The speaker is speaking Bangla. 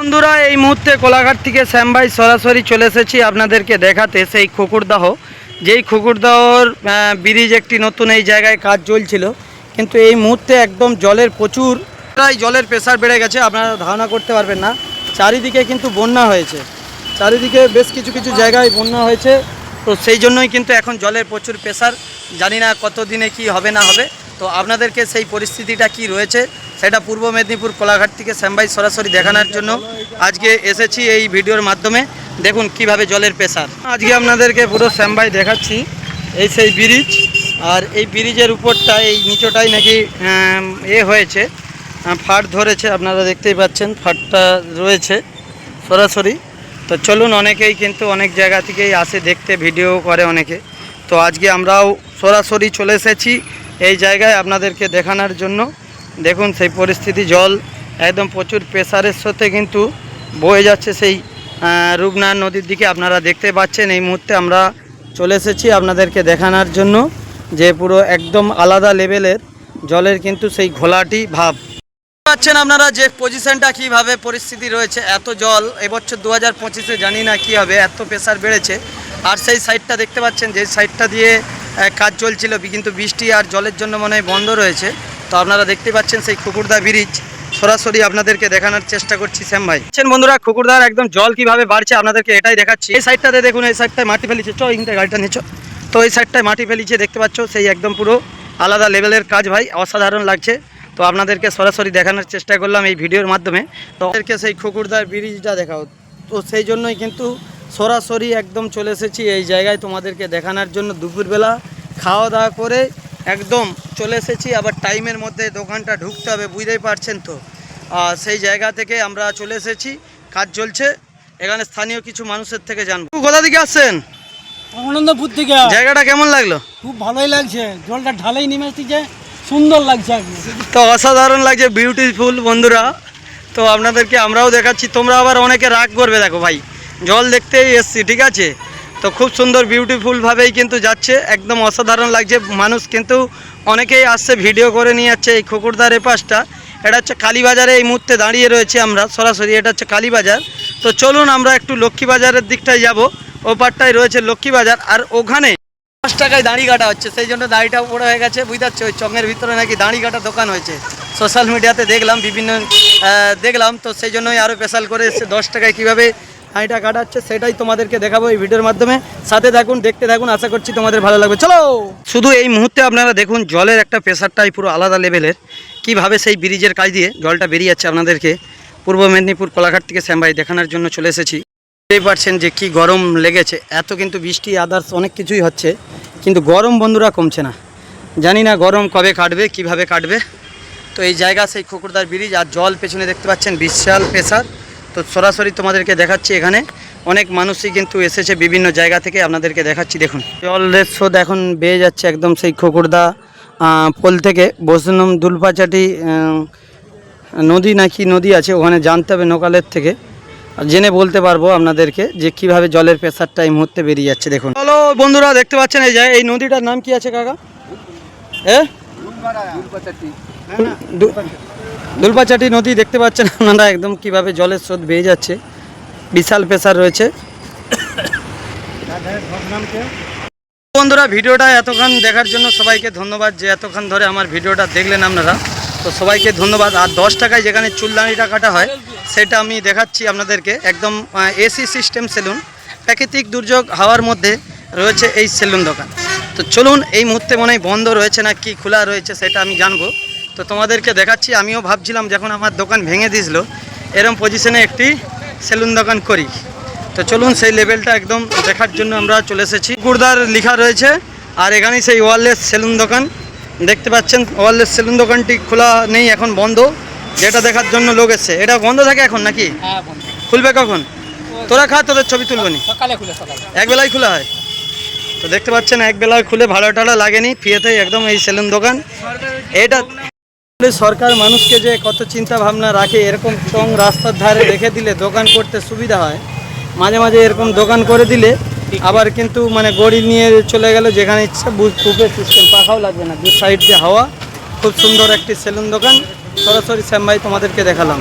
বন্ধুরা এই মুহূর্তে কোলাঘাট থেকে শ্যাম ভাই সরাসরি চলে এসেছি আপনাদেরকে দেখাতে সেই খুকুরদাহ, যেই খুকুরদাহর ব্রিজ একটি নতুন এই জায়গায় কাজ চলছিল, কিন্তু এই মুহূর্তে একদম জলের প্রচুর জলের প্রেসার বেড়ে গেছে। আপনারা ধারণা করতে পারবেন না, চারিদিকে কিন্তু বন্যা হয়েছে, চারিদিকে বেশ কিছু কিছু জায়গায় বন্যা হয়েছে। তো সেই জন্যই কিন্তু এখন জলের প্রচুর প্রেসার, জানি না কত দিনে কি হবে না হবে। তো আপনাদেরকে সেই পরিস্থিতিটা কি রয়েছে সেটা পূর্ব মেদিনীপুর কোলাঘাট থেকে শ্যাম ভাই সরাসরি দেখানোর জন্য আজকে এসেছি এই ভিডিওর মাধ্যমে। দেখুন কিভাবে জলের প্রেসার আজকে আপনাদেরকে পুরো শ্যাম ভাই দেখাচ্ছি। এই সেই ব্রিজ, আর এই ব্রিজের উপরটা এই নিচটাই নাকি হয়েছে, ফাট ধরেছে, আপনারা দেখতেই পাচ্ছেন ফাটটা রয়েছে সরাসরি। তো চলুন, অনেকেই কিন্তু অনেক জায়গা থেকেই আসে দেখতে, ভিডিও করে অনেকে। তো আজকে আমরাও সরাসরি চলে এসেছি এই জায়গায় আপনাদেরকে দেখানোর জন্য। দেখুন সেই পরিস্থিতি, জল একদম প্রচুর প্রেসারের সাথে কিন্তু বয়ে যাচ্ছে সেই রূপনারায়ণ নদীর দিকে। আপনারা দেখতে পাচ্ছেন এই মুহূর্তে আমরা চলে এসেছি আপনাদেরকে দেখানোর জন্য যে পুরো একদম আলাদা লেভেলের জলের কিন্তু সেই ঘোলাটি ভাব পাচ্ছেন আপনারা, যে পজিশনটা কীভাবে পরিস্থিতি রয়েছে। এত জল এবছর 2025-এ জানি না কী হবে, এত প্রেসার বেড়েছে। আর সেই সাইডটা দেখতে পাচ্ছেন, যে সাইডটা দিয়ে কাজ চলছিল, কিন্তু বৃষ্টি আর জলের জন্য মনে হয় বন্ধ রয়েছে। তো আপনারা দেখতে পাচ্ছেন সেই খুকুরদা ব্রিজ, সরাসরি আপনাদেরকে দেখানোর চেষ্টা করছি শ্যাম ভাই। বন্ধুরা খুকুরদার একদম জল কিভাবে বাড়ছে আপনাদেরকে এটাই দেখাচ্ছি। এই সাইডটাতে দেখুন, এই সাইডটায় মাটি ফেলিছে, ইনটা গাড়িটা নিচ্ছ, তো এই সাইডটায় মাটি ফেলিছে দেখতে পাচ্ছ, সেই একদম পুরো আলাদা লেভেলের কাজ ভাই, অসাধারণ লাগছে। তো আপনাদেরকে সরাসরি দেখানোর চেষ্টা করলাম এই ভিডিওর মাধ্যমে। তো আপনাদেরকে সেই খুকুরদার ব্রিজটা দেখাও, তো সেই জন্যই কিন্তু সরাসরি একদম চলে এসেছি এই জায়গায় তোমাদেরকে দেখানোর জন্য। দুপুরবেলা খাওয়া দাওয়া করে একদম চলে এসেছি, আবার টাইমের মধ্যে দোকানটা ঢুকতে হবে, বুঝতেই পারছেন তো। সেই জায়গা থেকে আমরা চলে এসেছি, কাজ চলছে এখানে। স্থানীয় কিছু মানুষের থেকে জানবো। কোথা থেকে আসছেন? আনন্দপুর থেকে। জায়গাটা কেমন লাগলো? খুব ভালোই লাগছে, জলটা ঢালাই নেমে আসছে, সুন্দর লাগছে। তো অসাধারণ লাগছে, বিউটিফুল বন্ধুরা। তো আপনাদেরকে আমরাও দেখাচ্ছি, তোমরা আবার অনেকে রাগ করবে, দেখো ভাই জল দেখতেই এসছি, ঠিক আছে। তো খুব সুন্দর বিউটিফুলভাবেই কিন্তু যাচ্ছে, একদম অসাধারণ লাগছে। মানুষ কিন্তু অনেকেই আসছে, ভিডিও করে নিয়ে যাচ্ছে। এই খুকুরদার পাশটা, এটা হচ্ছে কালীবাজারে এই মুহূর্তে দাঁড়িয়ে রয়েছে আমরা সরাসরি, এটা হচ্ছে কালীবাজার। তো চলুন আমরা একটু লক্ষ্মীবাজারের দিকটায় যাব, ও পারটায় রয়েছে লক্ষ্মীবাজার, আর ওখানে 5 টাকায় দাড়ি কাটা হচ্ছে, সেই জন্য দাড়িটা উপরে হয়ে গেছে, বুঝতে পারছো। ওই চঙের ভিতরে নাকি দাড়ি কাটা দোকান হয়েছে, সোশ্যাল মিডিয়াতে দেখলাম, বিভিন্ন দেখলাম। তো সেই জন্যই আরও স্পেশাল করে এসছে 10 টাকায় কীভাবে দাড়িটা কাটাচ্ছে সেটাই তোমাদেরকে দেখাবো এই ভিডিওর মাধ্যমে। সাথে থাকুন, দেখতে থাকুন, আশা করছি তোমাদের ভালো লাগবে। চলো, শুধু এই মুহূর্তে আপনারা দেখুন জলের একটা প্রেসারটাই পুরো আলাদা লেভেলের, কীভাবে সেই ব্রিজের কাজ দিয়ে জলটা বেরিয়ে যাচ্ছে। আপনাদেরকে পূর্ব মেদিনীপুর কোলাঘাট থেকে শ্যাম ভাই দেখানোর জন্য চলে এসেছি। বুঝতেই পারছেন যে কি গরম লেগেছে, এত কিন্তু বৃষ্টি আদার্স অনেক কিছুই হচ্ছে, কিন্তু গরম বন্ধুরা কমছে না। জানি না গরম কবে কাটবে, কিভাবে কাটবে। তো এই জায়গা সেই খুকুরদার ব্রিজ, আর জল পেছনে দেখতে পাচ্ছেন বিশাল প্রেসার। তো সরাসরি তোমাদেরকে দেখাচ্ছি, এখানে অনেক মানুষই কিন্তু এসেছে বিভিন্ন জায়গা থেকে, আপনাদেরকে দেখাচ্ছি। দেখুন জলের স্রোত এখন বেয়ে যাচ্ছে একদম সেই খুকুরদা পোল থেকে। বৈষ্ণব দুলপাচাটি নদী নাকি নদী আছে, ওখানে জানতে হবে নোকালের থেকে, জেনে বলতে পারবো আপনাদেরকে যে কিভাবে জলের প্রেসারটা এই মুহূর্তে বেরিয়ে যাচ্ছে। দেখুন চলো বন্ধুরা, দেখতে পাচ্ছেন এই নদীটার নাম কি আছে কাকা? দুলপাচাটি নদী দেখতে পাচ্ছেন আপনারা, একদম কিভাবে জলের স্রোত বেয়ে যাচ্ছে, বিশাল প্রেসার রয়েছে। বন্ধুরা ভিডিওটা এতক্ষণ দেখার জন্য সবাইকে ধন্যবাদ, যে এতক্ষণ ধরে আমার ভিডিওটা দেখলেন আপনারা, তো সবাইকে ধন্যবাদ। আর 10 টাকায় যেখানে চুলদানিটা কাটা হয় সেটা আমি দেখাচ্ছি আপনাদেরকে, একদম এসি সিস্টেম সেলুন, প্রাকৃতিক দুর্যোগ হাওয়ার মধ্যে রয়েছে এই সেলুন দোকান। তো চলুন, এই মুহূর্তে মনে হয় বন্ধ রয়েছে না কি খোলা রয়েছে সেটা আমি জানবো। তো তোমাদেরকে দেখাচ্ছি। আমিও ভাবছিলাম যখন আমার দোকান ভেঙে দিয়েছিল এরকম পজিশনে একটি সেলুন দোকান করি। তো চলুন সেই লেভেলটা একদম দেখার জন্য আমরা চলে এসেছি। খুকুরদার লেখা রয়েছে, আর এখানেই সেই ওয়ারলেস সেলুন দোকান দেখতে পাচ্ছেন। ওয়ারলেস সেলুন দোকানটি খোলা নেই, এখন বন্ধ, যেটা দেখার জন্য লোক এসছে। এটা বন্ধ থাকে এখন নাকি? খুলবে কখন? তোরা খা, তোদের ছবি তুলবো নি? একবেলায় খোলা হয়। তো দেখতে পাচ্ছেন একবেলায় খুলে, ভাড়া টাড়া লাগেনি, ফ্রিতে একদম এই সেলুন দোকান। এটা সরকার মানুষকে যে কত চিন্তা ভাবনা রাখে, এরকম চং রাস্তার ধারে রেখে দিলে দোকান করতে সুবিধা হয়। মাঝে মাঝে এরকম দোকান করে দিলে আবার কিন্তু মানে গড়ি নিয়ে চলে গেল যেখানে ইচ্ছা, বুফে সিস্টেম, পাখাও লাগবে না, দু সাইড দিয়ে হাওয়া। খুব সুন্দর একটি সেলুন দোকান, সরাসরি শ্যাম ভাই তোমাদেরকে দেখালাম।